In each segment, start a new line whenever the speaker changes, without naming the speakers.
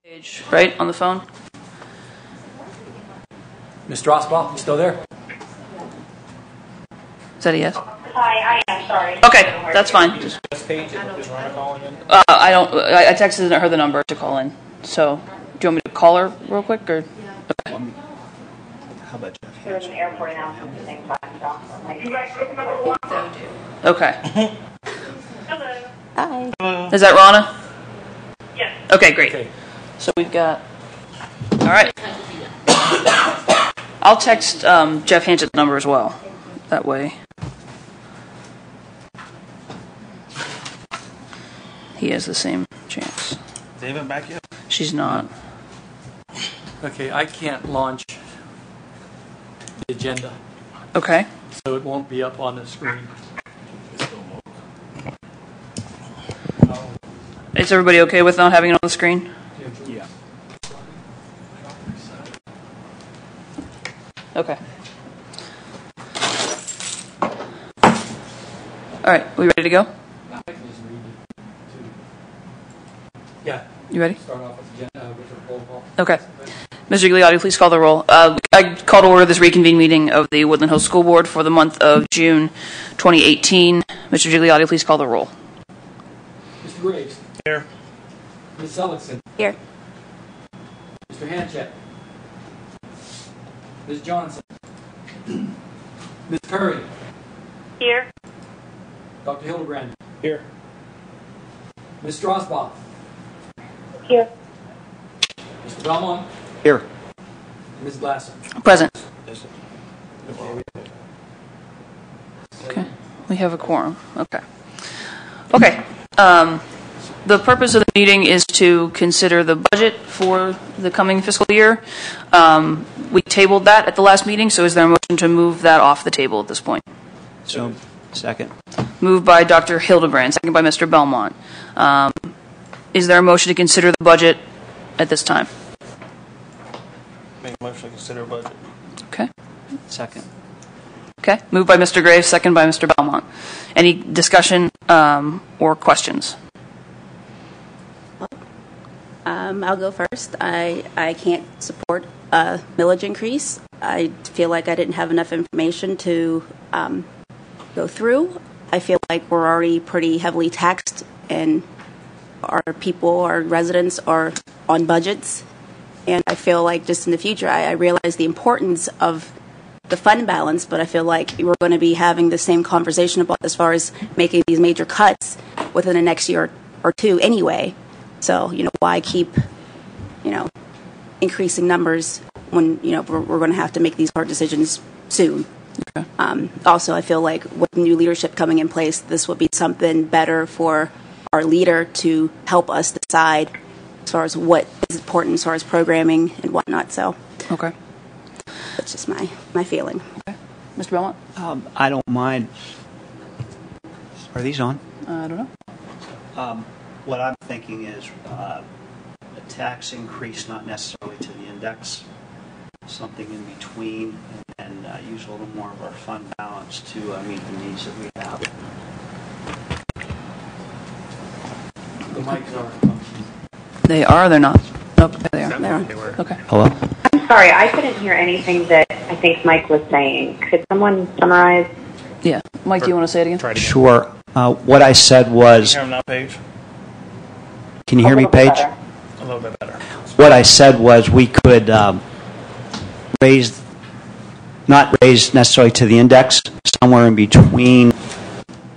Page, right, on the phone?
Mr. Oswald, you still there?
Is that a yes?
Hi, I am sorry.
Okay, that's fine.
Is Paige, is Rhonda calling in?
I texted her the number to call in. So, do you want me to call her real quick, or? Okay.
How about Jeff?
There's an airport announcement at the same time.
Okay.
Hello.
Hi. Is that Rana?
Yes.
Okay, great.
Okay.
So we've got. All right. I'll text Jeff Hanchett's number as well. That way. He has the same chance.
Is David back yet?
She's not.
Okay, I can't launch the agenda,
Okay.
so it won't be up on the screen.
Is everybody okay with not having it on the screen?
Yeah.
Okay. All right, we ready to go?
Yeah.
You ready?
Start off with the roll call.
Okay. Mr. Gigliotti, please call the roll. I call to order this reconvened meeting of the Woodland Hills School Board for the month of June 2018. Mr. Gigliotti, please call the roll.
Mr. Graves.
Here.
Ms. Seligson.
Here.
Mr. Hanchett. Ms. Johnson. Ms. Curry.
Here.
Dr. Hildebrand.
Here.
Ms. Strasbach.
Here.
Mr. Belmont.
Here.
Ms. Glasser.
Present.
Yes.
Okay. We have a quorum. Okay. Okay. The purpose of the meeting is to consider the budget for the coming fiscal year. We tabled that at the last meeting, so is there a motion to move that off the table at this point?
So, second.
Moved by Dr. Hildebrand, second by Mr. Belmont. Is there a motion to consider the budget at this time?
Make a motion to consider budget.
Okay.
Second.
Okay. Moved by Mr. Graves, second by Mr. Belmont. Any discussion or questions?
I'll go first. I can't support a millage increase. I feel like I didn't have enough information to go through. I feel like we're already pretty heavily taxed, and our people, our residents, are on budgets. And I feel like just in the future, I realize the importance of the fund balance, but I feel like we're going to be having the same conversation about as far as making these major cuts within the next year or two anyway. So, why keep, increasing numbers when, we're going to have to make these hard decisions soon.
Okay.
Also, I feel like with new leadership coming in place, this would be something better for our leader to help us decide as far as what is important as far as programming and whatnot. So
Okay.
that's just my feeling.
Okay. Mr. Belmont?
I don't mind. Are these on?
I don't know.
What I'm thinking is a tax increase, not necessarily to the index, something in between, and use a little more of our fund balance to meet the needs that we have.
The mics are functioning.
They are or they're not? Oh, there they are.
They are.
Okay.
Hello?
I'm sorry, I couldn't hear anything that I think Mike was saying. Could someone summarize?
Yeah. Mike, do you want to say it again?
Try to
Sure. What I said was,
hear him now, Paige?
can you hear me, Paige?
Better.
A little bit better.
What I said was we could not raise necessarily to the index, somewhere in between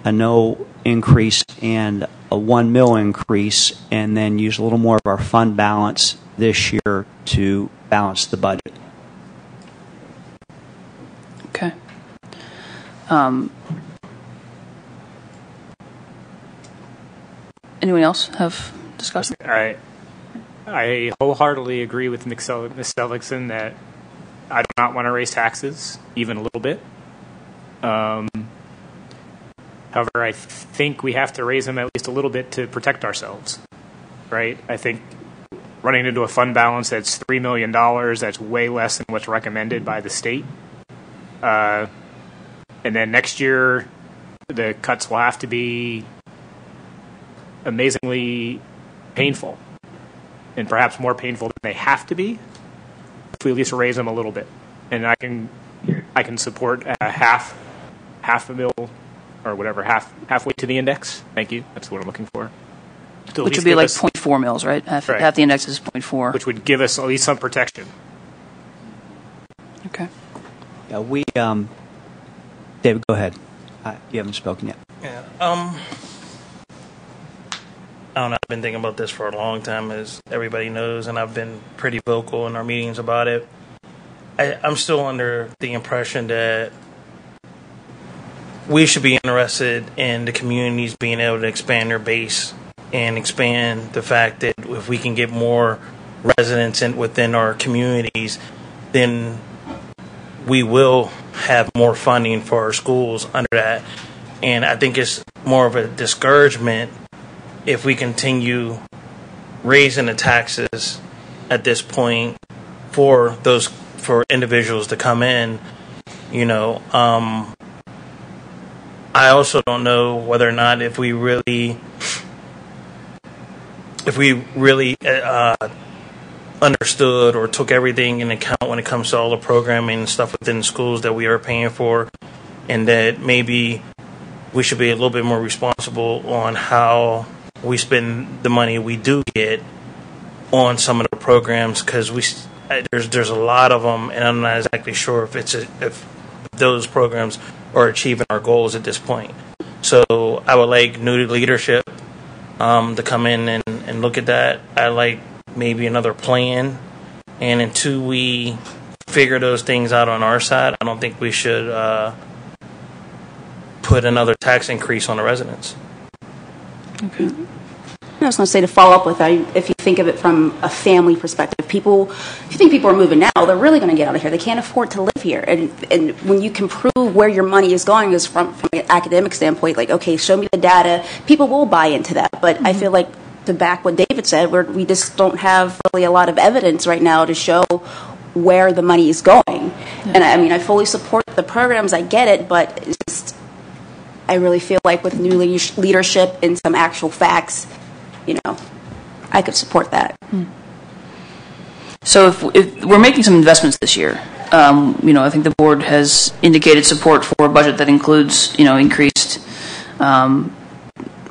a no increase and a 1 mil increase, and then use a little more of our fund balance this year to balance the budget.
Okay. Anyone else have discussion?
I wholeheartedly agree with Ms. Seligson that I do not want to raise taxes, even a little bit. However, I think we have to raise them at least a little bit to protect ourselves, right? I think running into a fund balance that's $3 million, that's way less than what's recommended by the state. And then next year, the cuts will have to be amazingly painful. and perhaps more painful than they have to be if we at least raise them a little bit. And I can support half a mil or whatever, halfway to the index. Thank you. That's what I'm looking for.
Which would be like 0.4 mils, right? Half the index is 0.4.
Which would give us at least some protection.
Okay.
Yeah, David, go ahead. You haven't spoken yet.
Yeah. I don't know. I've been thinking about this for a long time, as everybody knows, and I've been pretty vocal in our meetings about it. I'm still under the impression that we should be interested in the communities being able to expand their base and expand the fact that if we can get more residents within our communities, then we will have more funding for our schools under that. And I think it's more of a discouragement if we continue raising the taxes at this point for individuals to come in. I also don't know whether or not if we really understood or took everything in account when it comes to all the programming and stuff within schools that we are paying for, and that maybe we should be a little bit more responsible on how we spend the money we do get on some of the programs, because there's a lot of them, and I'm not exactly sure if those programs are achieving our goals at this point. So I would like new leadership to come in and look at that. I like maybe another plan, and until we figure those things out on our side, I don't think we should put another tax increase on the residents.
Okay.
I was going to say, to follow up with that, if you think of it from a family perspective, if you think people are moving now, they're really going to get out of here. They can't afford to live here. And when you can prove where your money is going is from an academic standpoint, like, okay, show me the data, people will buy into that. But I feel like, to back what David said, we just don't have really a lot of evidence right now to show where the money is going. Yeah. And I fully support the programs, I get it, but it's just, I really feel like with new leadership and some actual facts, I could support that.
So if we're making some investments this year, I think the board has indicated support for a budget that includes, increased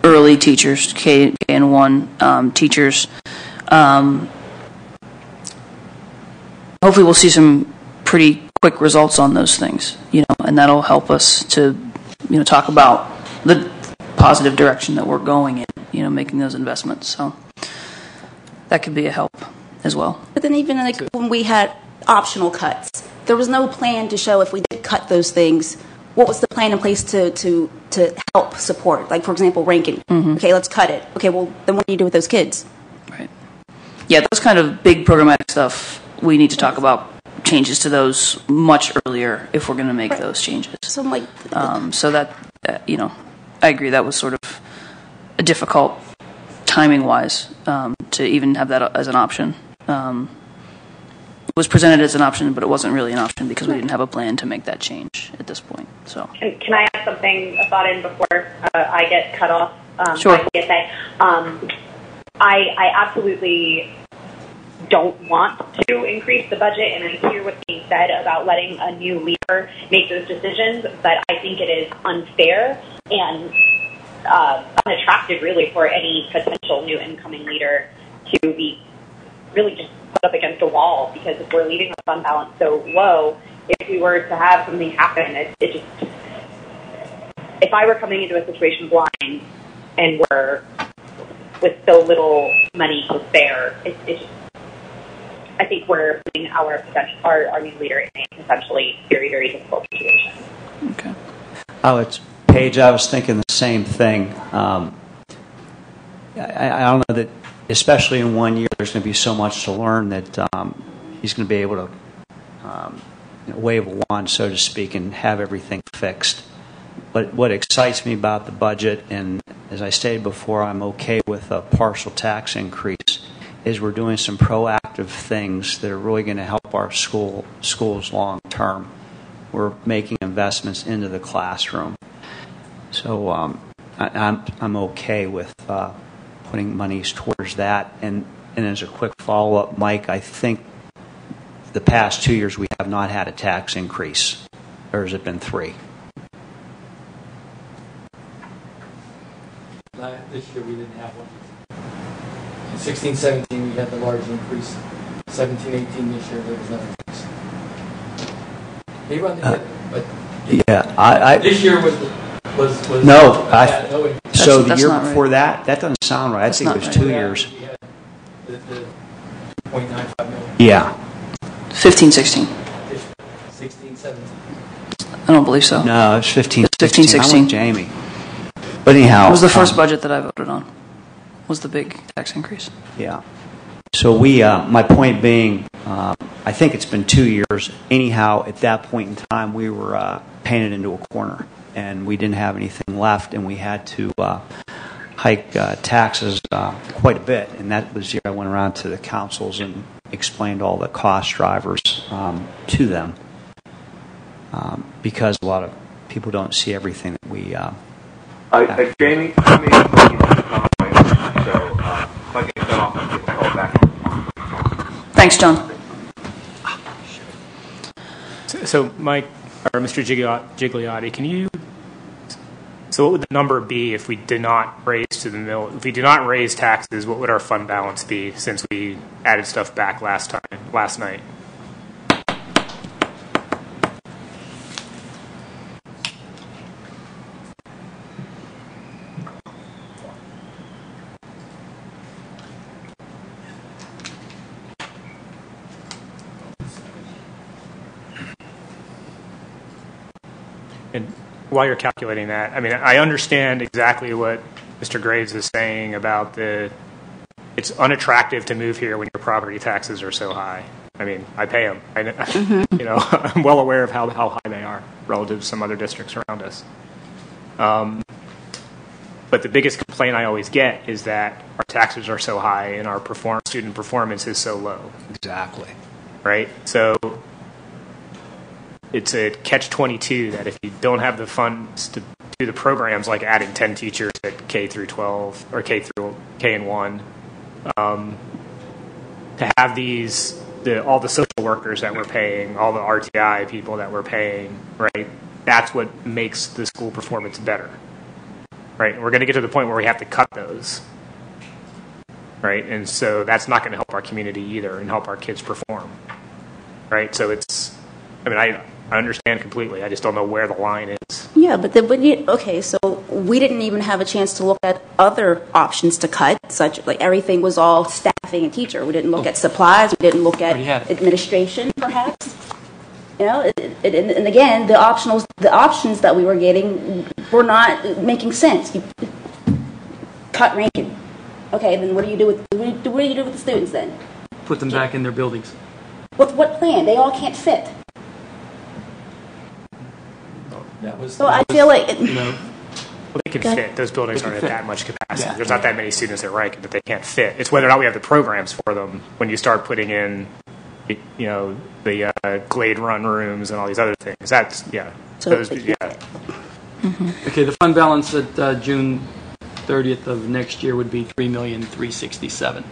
early teachers, K and 1 teachers. Hopefully we'll see some pretty quick results on those things, and that'll help us to, talk about the positive direction that we're going in, making those investments. So that could be a help as well.
But then even when we had optional cuts, there was no plan to show if we did cut those things, what was the plan in place to help support? Like, for example, ranking. Mm-hmm. Okay, let's cut it. Okay, well, then what do you do with those kids?
Right. Yeah, those kind of big programmatic stuff, we need to talk about changes to those much earlier if we're going to make those changes.
So I'm like...
so that, I agree, that was sort of a difficult timing-wise to even have that as an option. It was presented as an option, but it wasn't really an option because we didn't have a plan to make that change at this point. So,
can I add something, a thought in before I get cut off?
Sure.
I absolutely don't want to increase the budget, and I hear what's being said about letting a new leader make those decisions, but I think it is unfair and unattractive, really, for any potential new incoming leader to be really just put up against a wall, because if we're leaving the fund balance so low, if we were to have something happen, it just, if I were coming into a situation blind and we're with so little money to spare, it's just, I think we're putting our new leader in a potentially very, very difficult situation.
Okay.
Oh, it's Paige. I was thinking the same thing. I don't know that, especially in 1 year, there's going to be so much to learn that he's going to be able to wave a wand, so to speak, and have everything fixed. But what excites me about the budget, and as I stated before, I'm okay with a partial tax increase, is we're doing some proactive things that are really going to help our schools long term. We're making investments into the classroom. So I'm okay with putting monies towards that. And and as a quick follow-up, Mike, I think the past 2 years we have not had a tax increase, or has it been 3?
This year we didn't have one. In 16-17 we had the large increase. 17-18 this year there was no increase. Maybe on the but
Yeah,
this year was
no.
no increase.
So the
That's
year
not right.
before that doesn't sound right. I think it was
not
2
right.
years.
We had the 0.95 million.
Yeah.
15, 16.
16-17.
I don't believe so.
No, it was 15,
It's 15,
16. I'm
16.
with Jamie. But anyhow.
It was the first budget that I voted on, was the big tax increase.
Yeah. So my point being, I think it's been 2 years. Anyhow, at that point in time, we were painted into a corner, and we didn't have anything left, and we had to hike taxes quite a bit. And that was the year I went around to the councils and explained all the cost drivers to them, because a lot of people don't see everything that we.
Jamie, let me put you on the point. So if I get cut off, I'll give a call back.
Thanks, John.
So, Mike, or Mr. Gigliotti, can you? So, what would the number be if we did not raise to the mill? If we did not raise taxes, what would our fund balance be? Since we added stuff back last night. And while you're calculating that, I mean, I understand exactly what Mr. Graves is saying about it's unattractive to move here when your property taxes are so high. I mean, I pay them. You know, I'm well aware of how high they are relative to some other districts around us. But the biggest complaint I always get is that our taxes are so high and our student performance is so low.
Exactly.
Right? So it's a catch-22 that if you don't have the funds to do the programs like adding 10 teachers at K through 12 or K through K and 1, to have all the social workers that we're paying, all the RTI people that we're paying, right? That's what makes the school performance better, right? And we're going to get to the point where we have to cut those, right? And so that's not going to help our community either and help our kids perform, right? So I understand completely. I just don't know where the line is.
Yeah, but so we didn't even have a chance to look at other options to cut, such like everything was all staffing and teacher. We didn't look at supplies. We didn't look at administration, perhaps. You know, and again, the options that we were getting were not making sense. You cut ranking. Okay, then what do you do with the students then?
Put them back in their buildings.
What plan? They all can't fit. I feel like
Well, they can fit. Those buildings aren't at that much capacity. There's not that many students at Rankin that they can't fit. It's whether or not we have the programs for them when you start putting in, the Glade Run rooms and all these other things. That's,
Okay, the fund balance at June 30th of next year would be $3,367,000.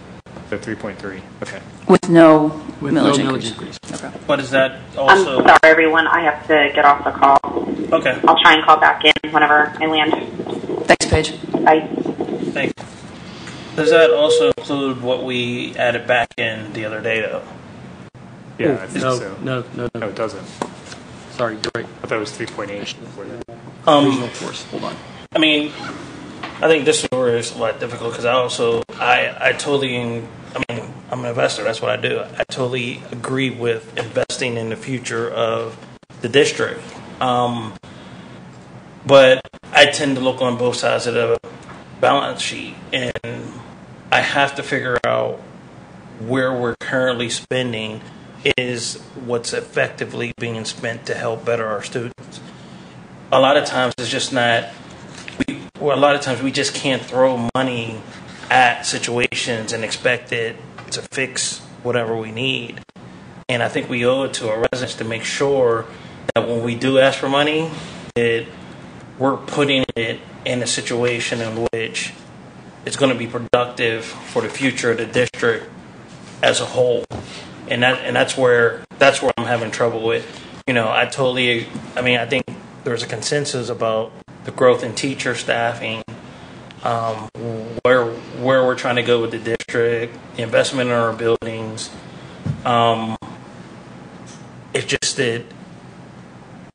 So 3.3. Okay.
With no
With
millage
no
increase.
millage increase.
Okay.
But is that
I'm
also
sorry, everyone. I have to get off the call.
okay?
I'll try and call back in whenever I land.
Thanks, Paige.
Bye.
Thank you. Does that also include what we added back in the other day, though?
Yeah, I think
No,
so.
no,
it doesn't.
Sorry, you're right.
I thought it was 3.8 before that.
Regional force. Hold on.
I mean, I think this is where it's a lot difficult because I totally, I'm an investor. That's what I do. I totally agree with investing in the future of the district. But I tend to look on both sides of the balance sheet, and I have to figure out where we're currently spending is what's effectively being spent to help better our students. A lot of times it's just not. A lot of times we just can't throw money at situations and expect it to fix whatever we need. And I think we owe it to our residents to make sure that when we do ask for money, that we're putting it in a situation in which it's going to be productive for the future of the district as a whole, and that's where I'm having trouble with. I think there's a consensus about the growth in teacher staffing, where we're trying to go with the district, the investment in our buildings. It's just that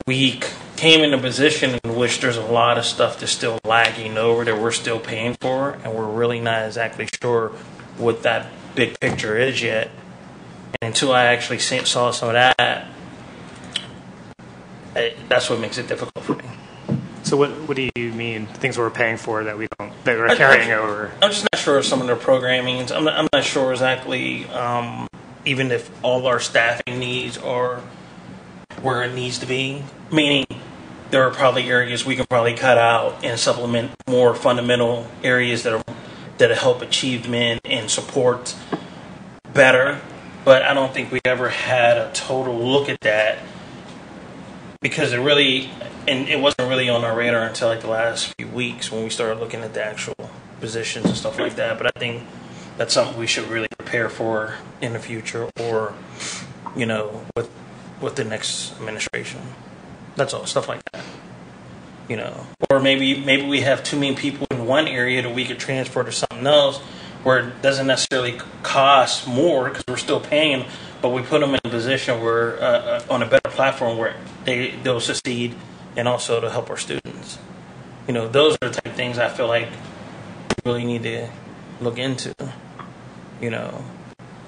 we came in a position in which there's a lot of stuff that's still lagging over that we're still paying for, and we're really not exactly sure what that big picture is yet. And until I actually saw some of that, that's what makes it difficult for me.
So what do you mean things we're paying for that we're carrying over?
I'm just not sure of some of their programming. I'm not sure exactly even if all our staffing needs are where it needs to be. Meaning, there are probably areas we can probably cut out and supplement more fundamental areas that help achievement and support better. But I don't think we ever had a total look at that, because it wasn't really on our radar until like the last few weeks when we started looking at the actual positions and stuff like that. But I think that's something we should really prepare for in the future, or with the next administration. That's all, stuff like that. Or maybe we have too many people in one area that we could transfer to something else where it doesn't necessarily cost more because we're still paying, but we put them in a position where on a better platform where they'll succeed, and also to help our students. Those are the type of things I feel like we really need to look into.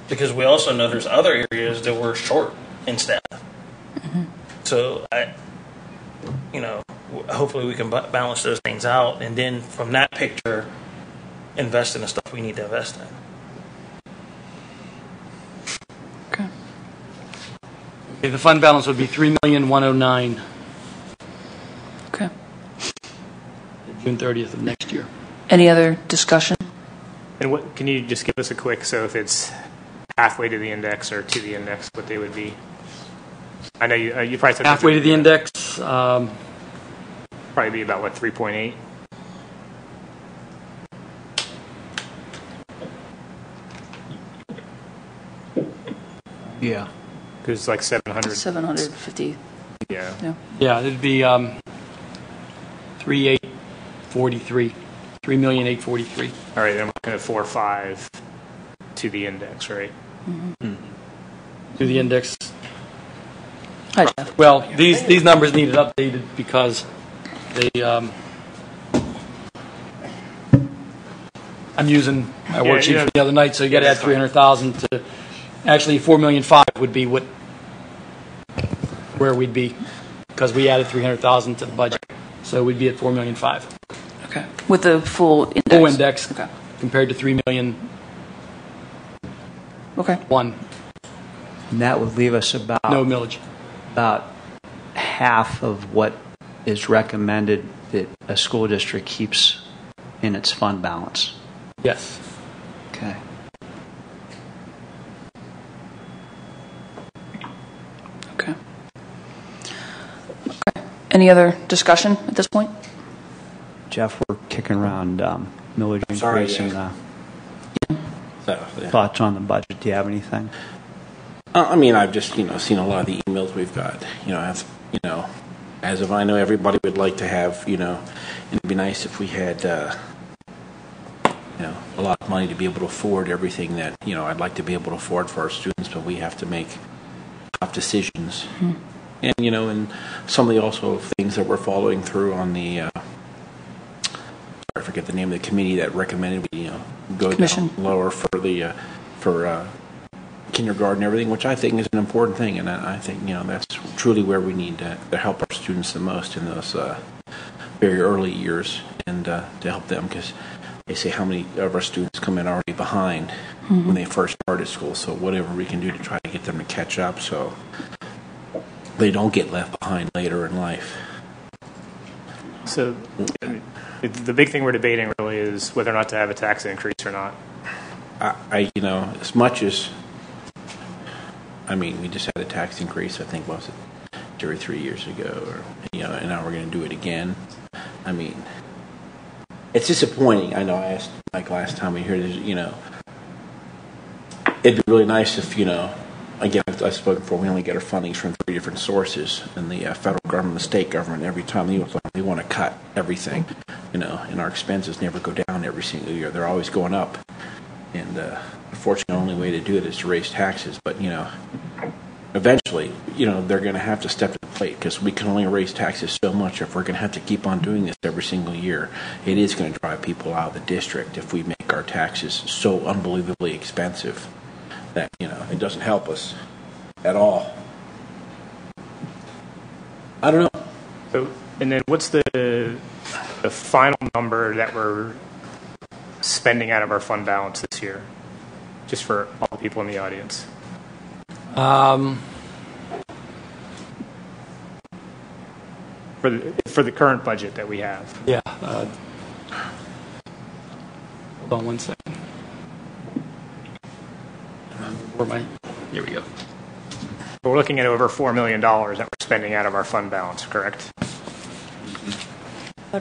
Because we also know there's other areas that we're short in staff. Mm-hmm. So hopefully we can balance those things out, and then from that picture, invest in the stuff we need to invest in.
Okay, the fund balance would be $3,109,000.
Okay.
June 30th of next year.
Any other discussion?
And what can you just give us a quick, so if it's halfway to the index or to the index, what they would be? I know you probably said
halfway to the index.
Probably be about 3.8.
Yeah.
Because it's like 700.
750.
Yeah.
Yeah, it'd be 3,843. 3,843,000.
All right, then we're looking at 4.5 to the index, right?
Mm-hmm. To the index.
Hi, Jeff.
Well, these numbers needed updated because they. I'm using my worksheet from the other night, so you got to add 300,000 to. Actually, 4,500,000 would be where we'd be, because we added 300,000 to the budget, so we'd be at 4,500,000.
Okay. With the full index.
Full index.
Okay.
Compared to 3,000,000.
Okay.
One.
And that would leave us about
No millage.
About half of what is recommended that a school district keeps in its fund balance.
Yes.
Okay.
Okay. Any other discussion at this point?
Jeff, we're kicking around millage
Sorry,
increase
yeah.
and thoughts on the budget. Do you have anything?
I've just seen a lot of the emails we've got. As of I know, everybody would like to have it'd be nice if we had a lot of money to be able to afford everything that I'd like to be able to afford for our students, but we have to make tough decisions. Mm-hmm. And and some of the also things that we're following through on the I forget the name of the committee that recommended we go
Commission.
down lower for the for kindergarten and everything, which I think is an important thing, and I think that's truly where we need to help our students the most in those very early years, and to help them, because they say how many of our students come in already behind mm-hmm. when they first started school. So whatever we can do to try to get them to catch up, so they don't get left behind later in life.
So the big thing we're debating really is whether or not to have a tax increase or not.
As much as we just had a tax increase, I think, was it 2 or 3 years ago, or and now we're going to do it again. It's disappointing. I know I asked Mike last time we heard this, it'd be really nice if, again, I've spoken before, we only get our fundings from 3 different sources, and the federal government, the state government, every time they want to cut everything, and our expenses never go down every single year. They're always going up. And unfortunately, the only way to do it is to raise taxes. But, eventually, they're going to have to step to the plate, because we can only raise taxes so much. If we're going to have to keep on doing this every single year, it is going to drive people out of the district if we make our taxes so unbelievably expensive that, it doesn't help us at all. I don't know.
So, and then what's the final number that we're spending out of our fund balance this year, just for all the people in the audience? For the current budget that we have.
Yeah. Hold on one second. Here we go.
We're looking at over $4 million that we're spending out of our fund balance, correct?
We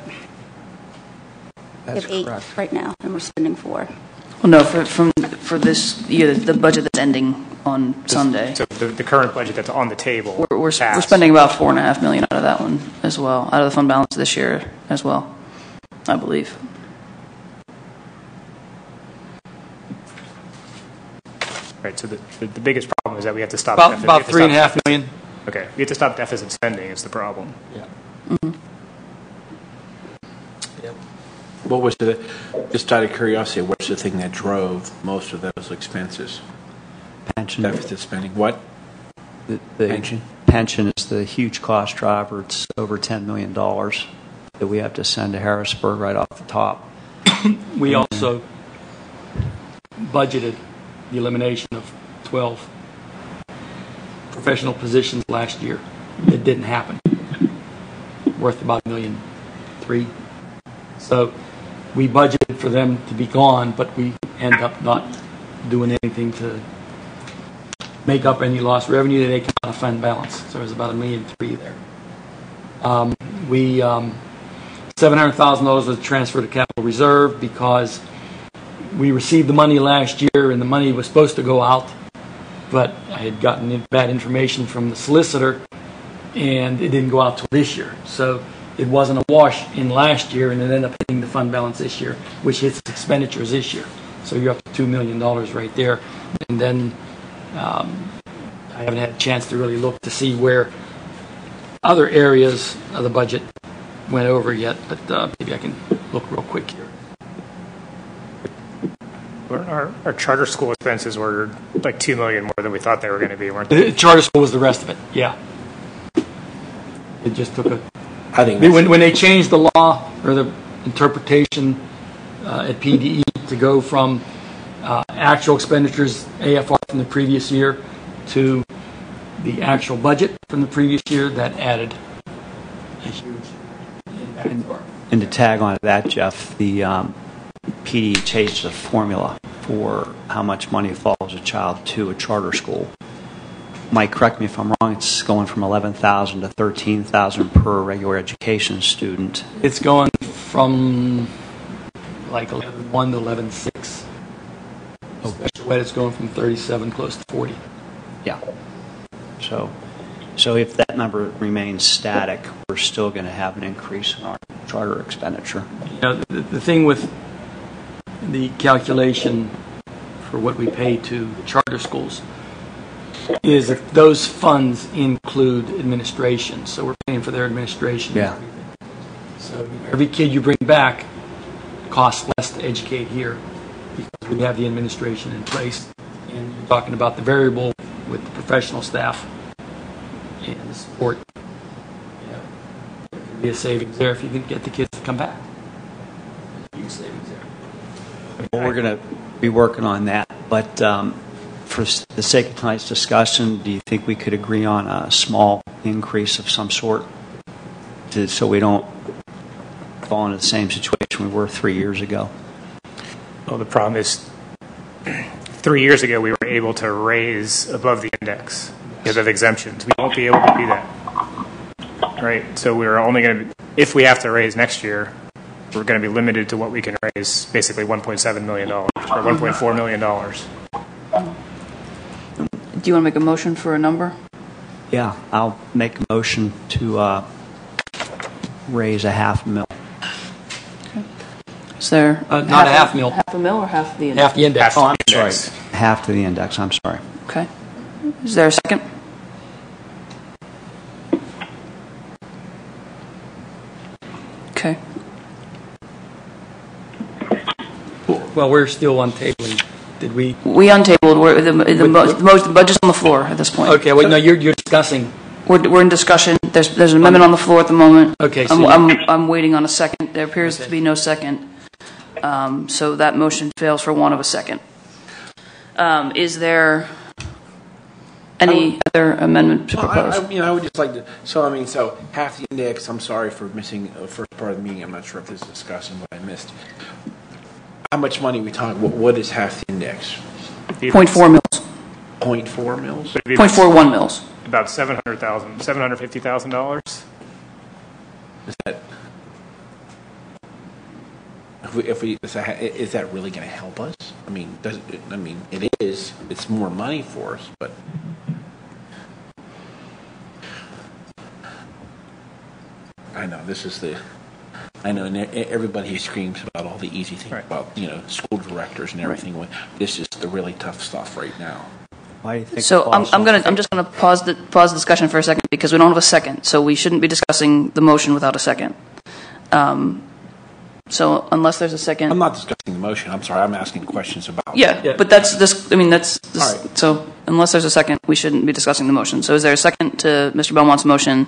have 8 right now, and we're spending 4.
Well, no, for this year, the budget that's ending on Sunday.
So the current budget that's on the table.
We're spending about $4.5 million out of that one as well, out of the fund balance this year as well, I believe.
Right. So the biggest problem is that we have to stop.
About $3.5 million.
Okay, we have to stop deficit spending. Is the problem?
Yeah.
Mm-hmm.
Yep.
What was just out of curiosity, what's the thing that drove most of those expenses?
Pension.
Deficit spending. What?
The
Pension?
Pension is the huge cost driver. It's over $10 million that we have to send to Harrisburg right off the top.
We also budgeted the elimination of 12 professional positions last year. It didn't happen. Worth about $1.3 million. So we budgeted for them to be gone, but we end up not doing anything to make up any lost revenue. They come out of fund balance. So there's about $1.3 million there. $700,000 was transferred to capital reserve because we received the money last year and the money was supposed to go out, but I had gotten bad information from the solicitor and it didn't go out till this year. So it wasn't a wash in last year, and it ended up hitting the fund balance this year, which hits expenditures this year. So you're up to $2 million right there. And then I haven't had a chance to really look to see where other areas of the budget went over yet, but maybe I can look real quick here.
Our charter school expenses were like $2 million more than we thought they were going to be, weren't they?
The charter school was the rest of it. Yeah. It just took a.
I think
when they changed the law or the interpretation at PDE to go from actual expenditures AFR from the previous year to the actual budget from the previous year, that added a huge impact.
And to tag on to that, Jeff, the PD changed the formula for how much money follows a child to a charter school. Mike, correct me if I'm wrong, it's going from $11,000 to $13,000 per regular education student.
It's going from like 11.1 to 11.6. Special ed, it's going from 37 close to 40.
Yeah. So if that number remains static, we're still going to have an increase in our charter expenditure.
You know, the thing with the calculation for what we pay to charter schools is that those funds include administration. So we're paying for their administration.
Yeah.
So every kid you bring back costs less to educate here because we have the administration in place. And you're talking about the variable with the professional staff and the support. Yeah. There could be a savings there if you can get the kids to come back. Huge savings there.
Well, we're going to be working on that, but for the sake of tonight's discussion, do you think we could agree on a small increase of some sort so we don't fall into the same situation we were 3 years ago?
Well, the problem is 3 years ago we were able to raise above the index because of exemptions. We won't be able to do that. Right? So we're only going to, if we have to raise next year, we're going to be limited to what we can raise, basically $1.7 million or $1.4 million.
Do you want to make a motion for a number?
Yeah, I'll make a motion to raise a $500,000.
Is there
Not a half mil.
Half a mil or half the index?
Half the index.
Half
Oh, I'm
the
sorry.
index.
Half to the index, I'm sorry.
Okay. Is there a second? Okay.
Well, we're still on tabling. Did we?
We untabled. The budget's on the floor at this point.
Okay, wait, no, you're discussing.
We're in discussion. There's an amendment on the floor at the moment.
Okay, so
I'm waiting on a second. There appears to be no second. So that motion fails for want of a second. Is there any other amendment to propose?
I would just like to, so half the index, I'm sorry for missing the first part of the meeting. I'm not sure if this is discussing what I missed. How much money are we talking? What is half the index?
0.4 mils.
0.4 mils?
0.41 mils.
About $750,000.
Is that really going to help us? I mean, it is. It's more money for us, but I know this is and everybody screams about all the easy things about school directors and everything.
Right.
This is the really tough stuff right now.
Why do you think
So I'm just gonna pause the discussion for a second because we don't have a second. So we shouldn't be discussing the motion without a second. So unless there's a second,
I'm not discussing the motion. I'm sorry. I'm asking questions about.
Yeah, but that's this. I mean, that's this.
All right.
So unless there's a second, we shouldn't be discussing the motion. So is there a second to Mr. Belmont's motion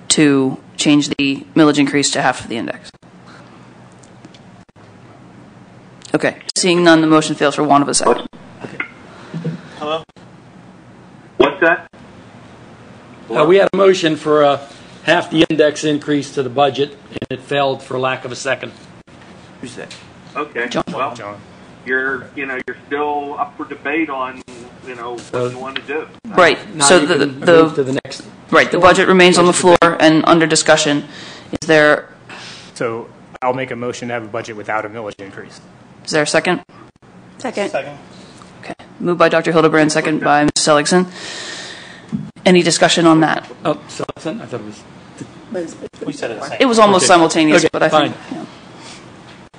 to change the millage increase to half of the index? Okay. Seeing none, the motion fails for want of a second.
Hello? What's that?
We had a motion for half the index increase to the budget, and it failed for lack of a second.
Who's that?
Okay.
John.
Well,
John.
you're still up for debate on, what you want to do.
Right.
Now
So
you can move to the next.
right. The budget remains on the floor and under discussion. Is there
So I'll make a motion to have a budget without a millage increase.
a second?
Second.
Okay. Moved by Dr. Hildebrand, second by Ms. Seligson. Any discussion on that?
Oh, so I thought it was.
We said it the same.
It was almost
Okay.
simultaneous,
Okay,
but I think.
fine.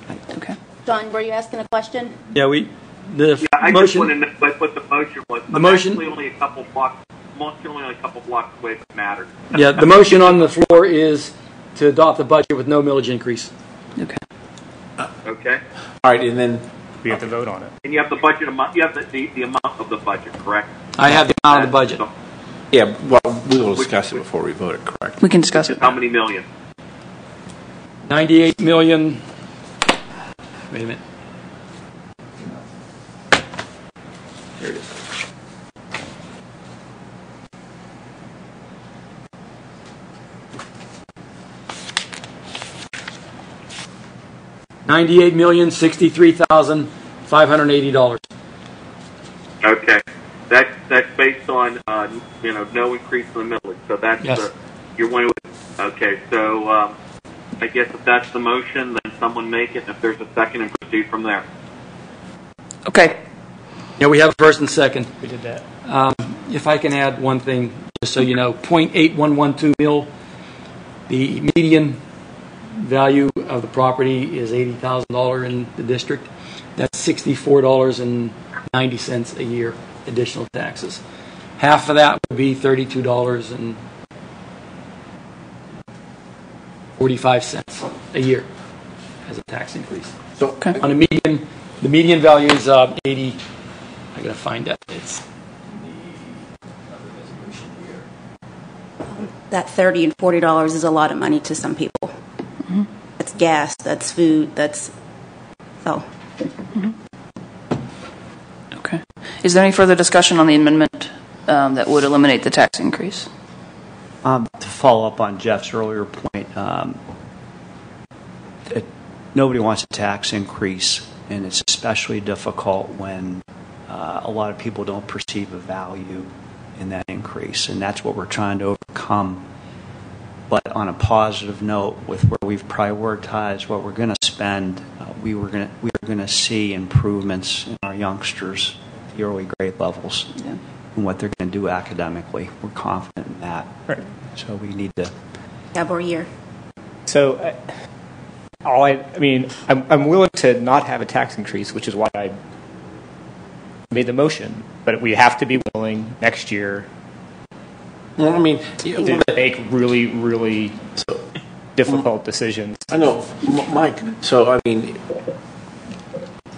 Yeah. Okay.
John, were you asking a question?
Yeah,
I just
motion.
want to know what the motion was.
The motion-
Actually only a couple blocks away from matter.
Yeah, the motion on the floor is to adopt the budget with no millage increase.
Okay.
Okay?
All right, and then
We have to vote on it.
And you have the budget amount, you have the amount of the budget, correct?
I have the amount of the budget.
yeah, well, we will discuss it before we vote it. Correct.
We can discuss it.
How many million?
98 million. Wait a minute. Here it is. $98,063,580.
Okay. That's based on, no increase in the millage. So that's
Yes.
you're one of, okay. So, I guess if that's the motion, then someone make it. If there's a second, and proceed from there.
Okay.
Yeah, we have a first and second.
We did that.
If I can add one thing, just so you know, 0.8112 mil. The median value of the property is $80,000 in the district. That's $64.90 a year additional taxes. Half of that would be $32.45 a year as a tax increase.
So,
Okay.
On a median, the median value is 80. I gotta find that. It's
That $30 and $40 is a lot of money to some people. That's gas, that's food, that's, so.
Okay. Is there any further discussion on the amendment that would eliminate the tax increase?
To follow up on Jeff's earlier point, nobody wants a tax increase, and it's especially difficult when a lot of people don't perceive a value in that increase, and that's what we're trying to overcome. But on a positive note, with where we've prioritized what we're going to spend, we are going to see improvements in our youngsters, the early grade levels.
Yeah.
in what they're going to do academically. We're confident in that.
Right.
So we need to.
Yeah, for a year.
So, I'm willing to not have a tax increase, which is why I made the motion. But we have to be willing next year
Well, I mean,
to make really, really difficult decisions.
I know, Mike. So, I mean,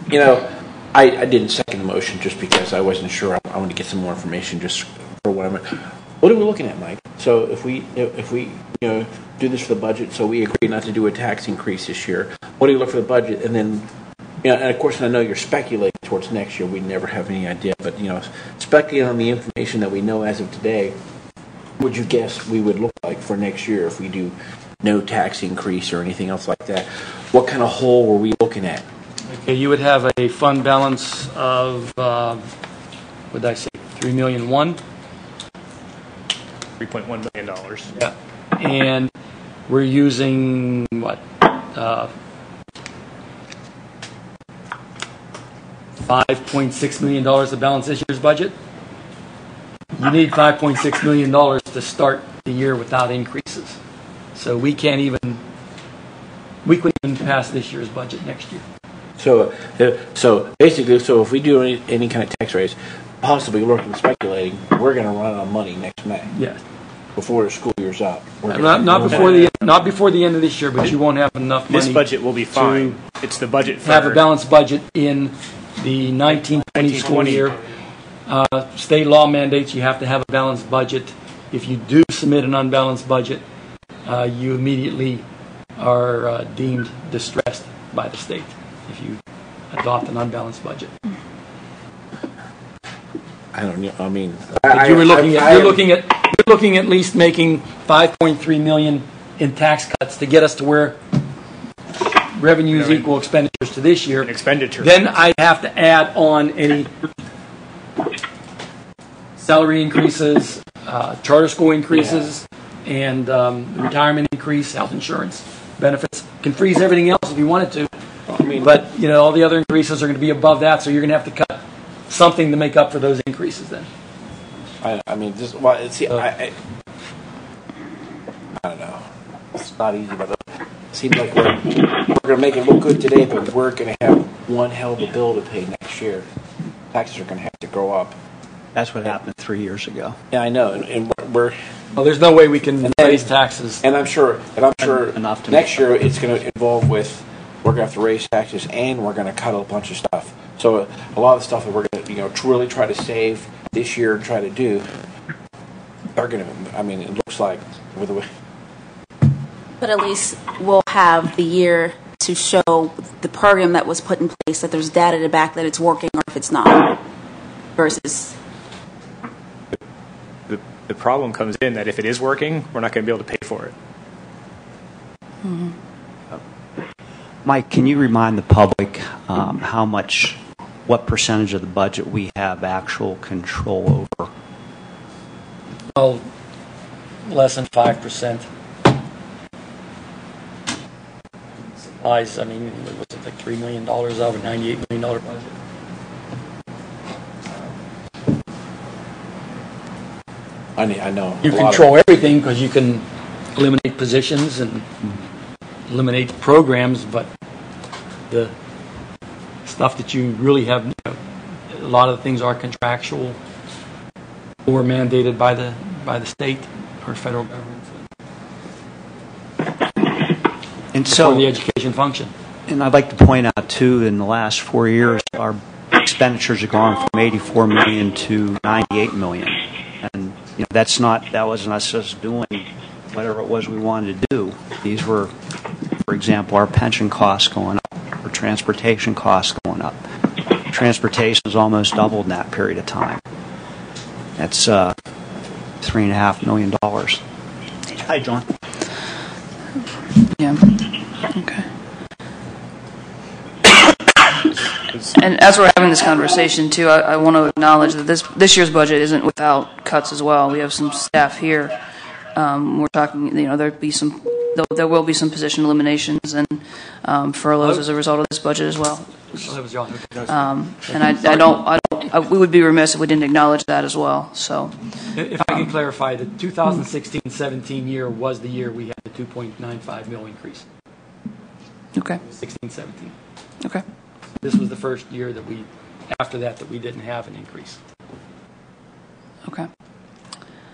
you know, I didn't second the motion just because I wasn't sure. I wanted to get some more information just for what I'm. What are we looking at, Mike? So, if we do this for the budget, so we agree not to do a tax increase this year. What do you look for the budget, and then, and of course, I know you're speculating towards next year. We never have any idea, but speculating on the information that we know as of today. Would you guess we would look like for next year if we do no tax increase or anything else like that? What kind of hole were we looking at?
Okay, you would have a fund balance of, what did I say, $3,000,001?
$3.1 million.
Yeah. And we're using, what, $5.6 million to balance this year's budget? You need $5.6 million to start the year without increases. So we couldn't even pass this year's budget next year.
So basically, if we do any kind of tax raise, possibly looking speculating, we're going to run out of money next May.
Yes.
Before the school year's up.
Not before the end of this year, but you won't have enough money.
This budget will be fine. It's the budget for
have a balanced budget in the 1920 school year. State law mandates you have to have a balanced budget. If you do submit an unbalanced budget, you immediately are deemed distressed by the state if you adopt an unbalanced budget.
I don't know. I mean,
you're looking at least making $5.3 million in tax cuts to get us to where revenues equal expenditures to this year. Then I have to add on any salary increases, charter school increases, and retirement increase, health insurance benefits. Can freeze everything else if you wanted to. But all the other increases are going to be above that, so you're going to have to cut something to make up for those increases. Then.
I don't know. It's not easy, but it seems like we're going to make it look good today, but we're going to have one hell of a bill to pay next year. Taxes are going to have to go up.
That's what happened 3 years ago.
Yeah, I know, and we're.
Well, there's no way we can raise taxes.
And I'm sure next year it's going to involve with we're going to have to raise taxes and we're going to cut a bunch of stuff. So a lot of the stuff that we're going to really try to save this year and try to do are going to. I mean, it looks like with the way.
But at least we'll have the year to show the program that was put in place, that there's data to back that it's working or if it's not, versus.
The problem comes in that if it is working, we're not going to be able to pay for it.
Mm-hmm.
Mike, can you remind the public what percentage of the budget we have actual control over?
Well, less than 5%. Supplies, I mean, was it like $3 million out of a $98 million budget?
I know.
You control everything because you can eliminate positions and eliminate programs, but the stuff that you really have, a lot of the things are contractual or mandated by the state or federal government.
And so
for the education function.
And I'd like to point out too, in the last 4 years, our expenditures have gone from $84 million to $98 million, and that wasn't us just doing whatever it was we wanted to do. These were, for example, our pension costs going up, our transportation costs going up. Transportation has almost doubled in that period of time. That's $3.5 million. Hi, John.
Yeah. Okay. And as we're having this conversation too, I want to acknowledge that this year's budget isn't without cuts as well. We have some staff here. We're talking, there will be some position eliminations and furloughs as a result of this budget as well. And I don't we would be remiss if we didn't acknowledge that as well. So,
If I can clarify, the 2016-17 year was the year we had the 2.95 mil increase.
okay,
16-17.
okay.
This was the first year that after that we didn't have an increase.
Okay.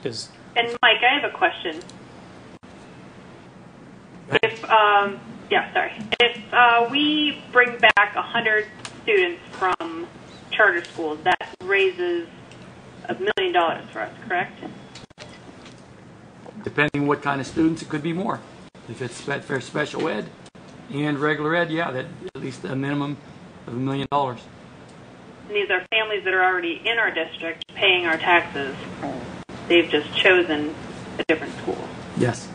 And Mike, I have a question. If we bring back 100 students from charter schools, that raises $1 million for us, correct?
Depending what kind of students, it could be more. If it's for special ed and regular ed, yeah, that at least a minimum of $1 million.
And these are families that are already in our district paying our taxes. They've just chosen a different school.
Yes.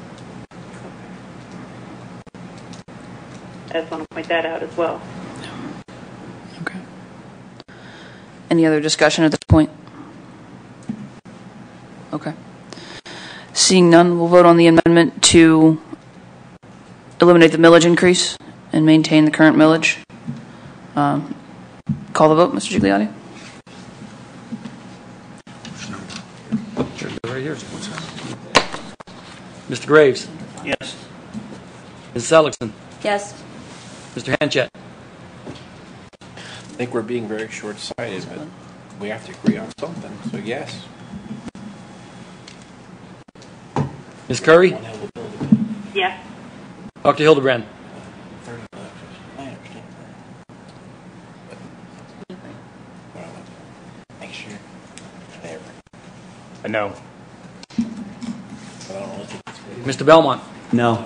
I just want to point that out as well.
Okay. Any other discussion at this point? Okay. Seeing none, we'll vote on the amendment to eliminate the millage increase and maintain the current millage. Call the vote, Mr. Gigliotti.
Right here. Mr. Graves.
Yes.
Ms. Seligson.
Yes.
Mr. Hanchett.
I think we're being very short-sighted, but we have to agree on something, so yes.
Ms. Curry.
Yes.
Dr. Hildebrand.
I understand that. Make sure. Whatever.
No.
But I don't really think it's good.
Mr. Belmont.
No.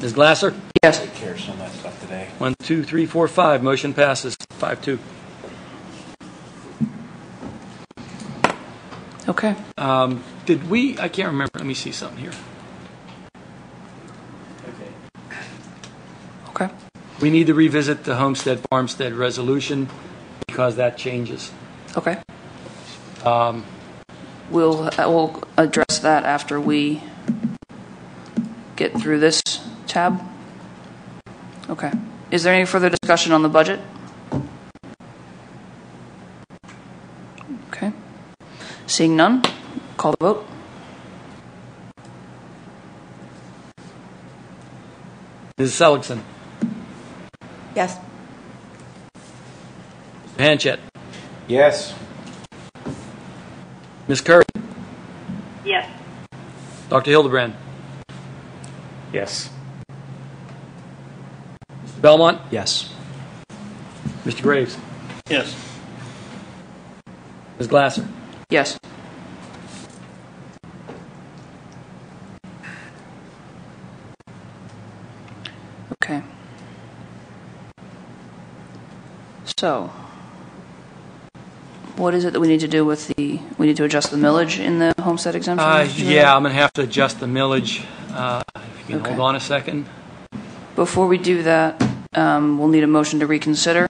Ms. Glasser.
Yes.
Take care of some of that stuff today.
1, 2, 3, 4, 5. Motion passes 5-2.
Okay.
Did we? I can't remember. Let me see something here.
Okay.
We need to revisit the homestead farmstead resolution because that changes.
Okay. We'll address that after we get through this tab. Okay. Is there any further discussion on the budget? Okay. Seeing none, call the vote.
Ms. Seligson.
Yes.
Mr. Hanchett.
Yes.
Ms. Curry.
Yes.
Dr. Hildebrand.
Yes.
Mr. Belmont.
Yes.
Mr. Graves.
Yes.
Ms. Glasser.
Yes. Okay. So, what is it that we need to do with we need to adjust the millage in the homestead exemption?
Yeah, I'm going to have to adjust the millage. If you can
Okay.
hold on a second.
Before we do that, we'll need a motion to reconsider.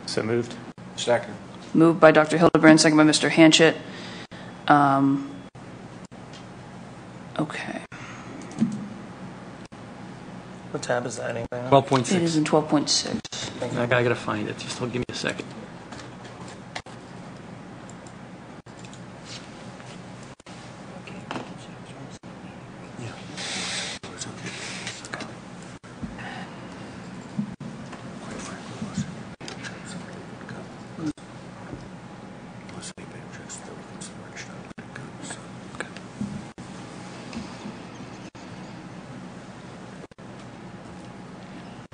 So moved.
Second.
Moved by Dr. Hildebrand, second by Mr. Hanchett. Okay.
What tab is that? Anybody know?
12.6.
It is in 12.6.
I got to find it. Just give me a second.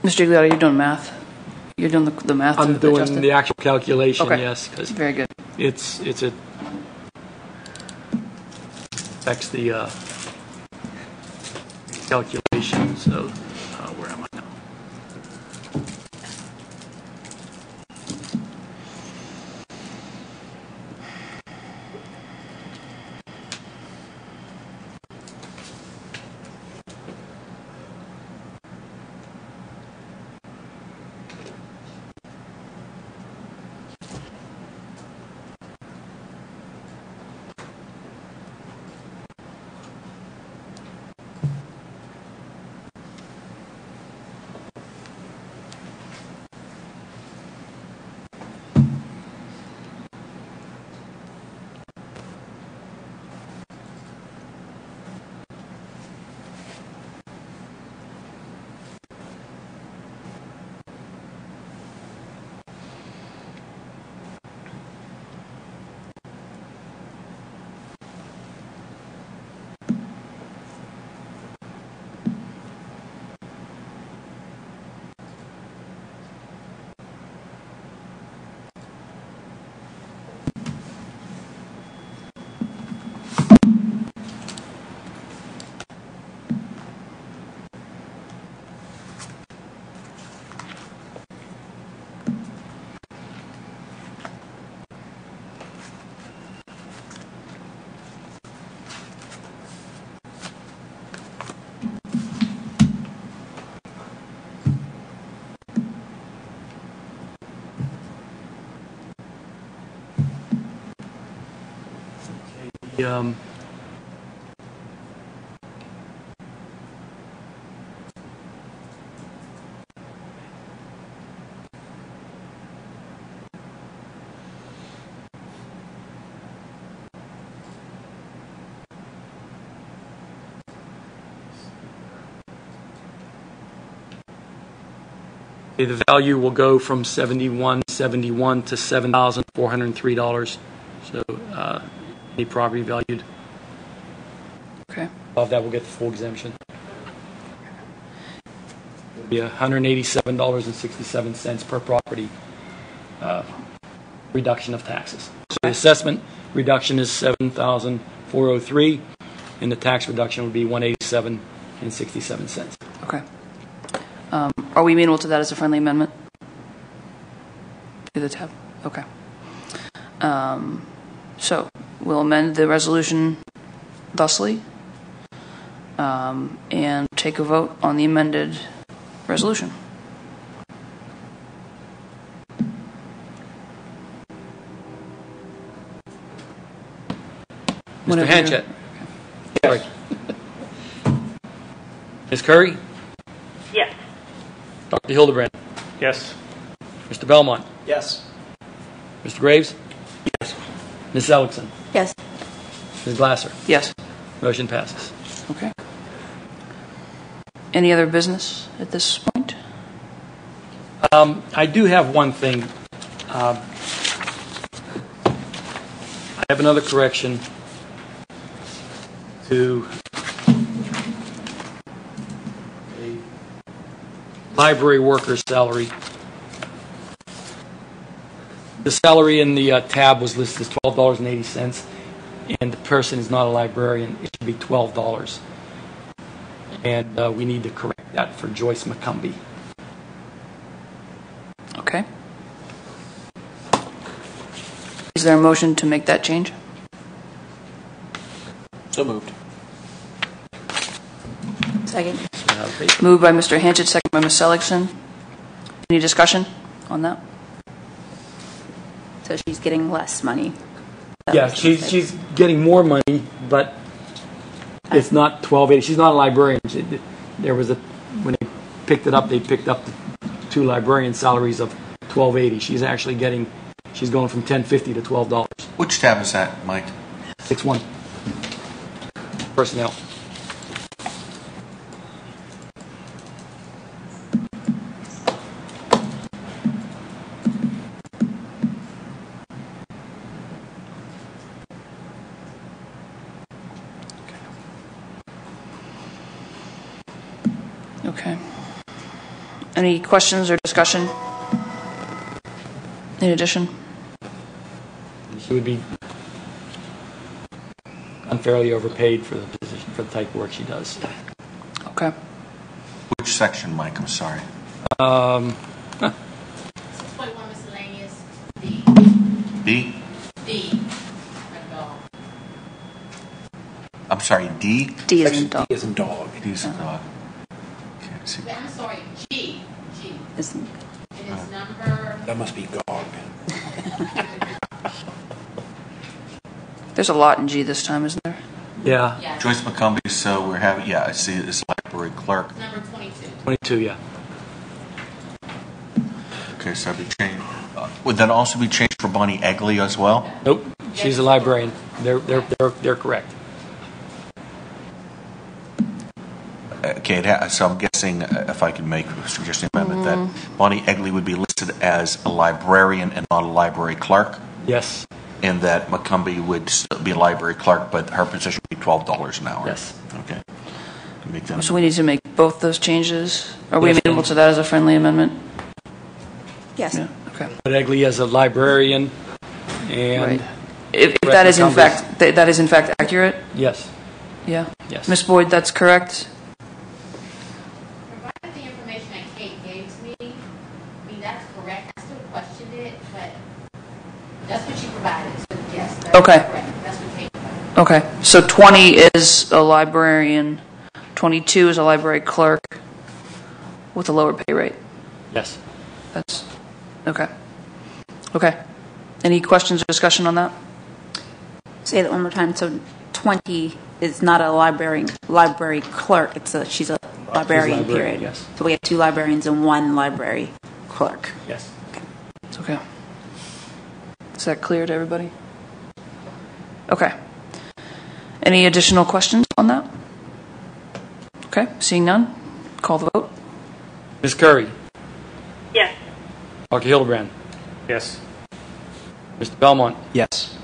Mr. Gigliotti, you're doing math. You're doing the math.
I'm
to
doing
adjust it?
the actual calculation,
Okay.
yes, because
Very good.
it's a affects the calculation. So where am I now? The value will go from $71.71 to $7,403. So any property valued
Okay.
above that will get the full exemption. It'll be $187.67 per property reduction of taxes. So the assessment reduction is $7,403, and the tax reduction would be $187.67.
Okay. Are we amenable to that as a friendly amendment? To the tab? Okay. So we'll amend the resolution thusly and take a vote on the amended resolution.
Mr. Hanchett. Sorry. Ms. Curry?
Yes.
Dr. Hildebrand?
Yes.
Mr. Belmont?
Yes.
Mr. Graves? Yes. Ms. Ellickson?
Yes.
Ms. Glasser?
Yes.
Motion passes.
Okay. Any other business at this point?
I do have one thing. I have another correction to a library worker's salary. The salary in the tab was listed as $12.80, and the person is not a librarian. It should be $12. And we need to correct that for Joyce McCumbee.
Okay. Is there a motion to make that change?
So moved.
Second.
Moved by Mr. Hanchett, second by Ms. Seligson. Any discussion on that?
So she's getting less money.
Yeah, she's getting more money, but it's not $12.80. She's not a librarian. There was when they picked it up, they picked up the two librarian salaries of $12.80. She's going from $10.50 to $12.
Which tab is that, Mike?
6-1. Personnel.
Okay. Any questions or discussion? In addition?
She would be unfairly overpaid for the position, for the type of work she does.
Okay.
Which section, Mike? I'm sorry.
6.1 miscellaneous D.
B?
D.
I'm sorry, D?
D is in dog.
D is in dog.
D is in dog. Can't see.
I'm sorry, G. G.
Isn't.
It is number.
That must be GOG.
There's a lot in G this time, isn't there?
Yeah.
Yeah.
Joyce McCumbee, so we're having, yeah, I see it's library clerk.
Number 22.
22, yeah.
Okay, so that'd be changed. Would that also be changed for Bonnie Egley as well?
Nope. She's a librarian. They're correct.
Okay, so I'm guessing, if I can make a suggestion amendment, that Bonnie Egley would be listed as a librarian and not a library clerk,
Yes.
and that McCumbee would still be a library clerk, but her position would be $12 an hour.
Yes.
Okay. Make that.
So we need to make both those changes? Are we
Yes,
amenable to that as a friendly amendment?
Yes.
Yeah. Okay.
But Egley as a librarian, and
Right. If that is in fact that is in fact accurate,
yes,
yeah.
yes.
Ms. Boyd, that's correct.
Provided the information that Kate gave to me, I mean, that's correct. I still questioned it, but that's what she provided. So yes, that's
Okay.
correct. That's what Kate provided.
Okay. So 20 is a librarian, 22 is a library clerk with a lower pay rate.
Yes.
That's okay. Okay. Any questions or discussion on that?
Say that one more time. So 20 is not a library clerk. She's a librarian, period.
Yes.
So we have 2 librarians and 1 library clerk.
Yes.
It's okay. Is that clear to everybody? Okay. Any additional questions on that? Okay, seeing none, call the vote.
Ms. Curry?
Yes.
Dr. Hildebrand?
Yes.
Mr. Belmont?
Yes.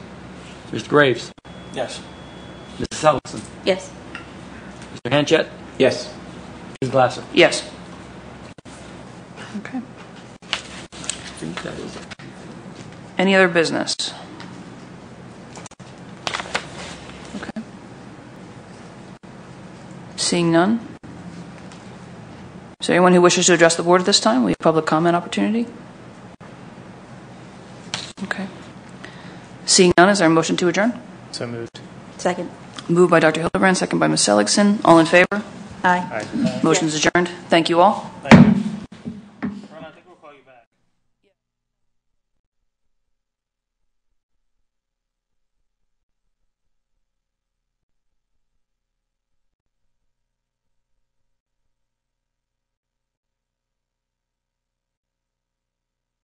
Mr. Graves?
Yes.
Mrs. Ellison?
Yes.
Mr. Hanchett?
Yes.
Ms. Glasser?
Yes. Okay.
I think that is it.
Any other business? Okay. Seeing none. Is there anyone who wishes to address the board at this time? We have public comment opportunity. Okay. Seeing none, is there a motion to adjourn?
So moved.
Second.
Moved by Dr. Hildebrand, second by Ms. Seligson. All in favor?
Aye.
Motion's adjourned. Thank you all.
Thank you. Ron, I think we'll call you back.